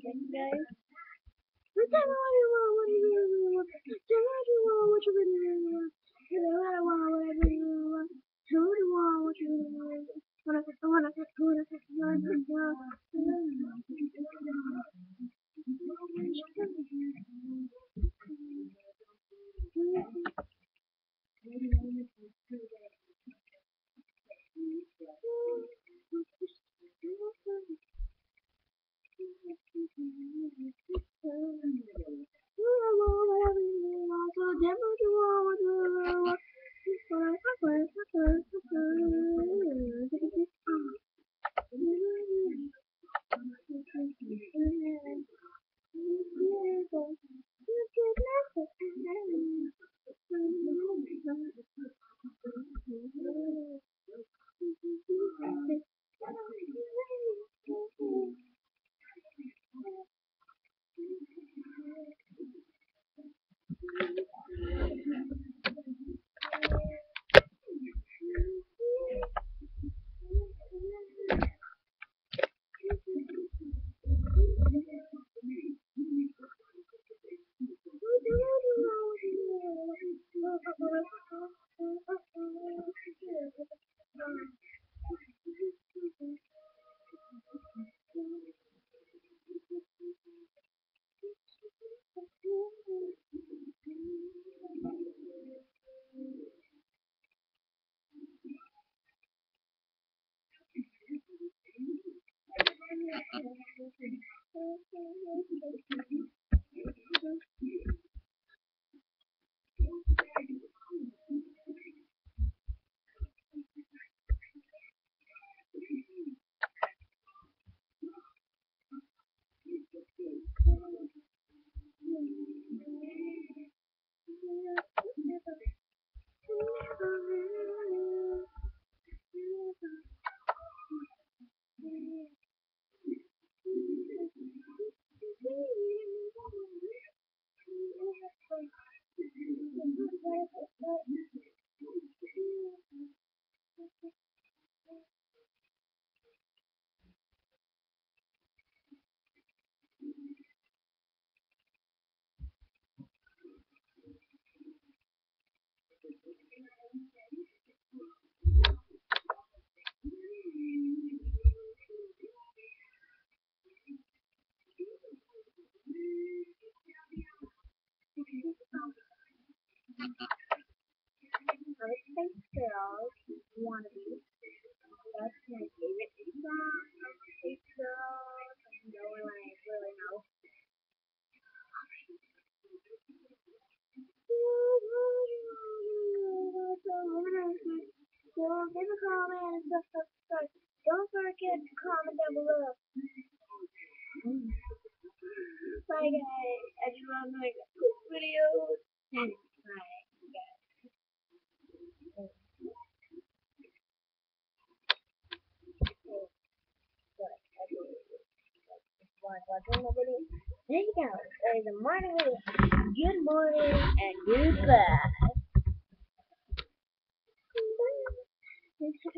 guys. Space Girls wannabe. That's my favorite song. Space Girls. No one I really know. So give a comment and subscribe. Don't forget to comment down below. Bye guys. I just want to make a quick video. And bye guys. There you go. There's a morning video. Good morning and goodbye. Thanks for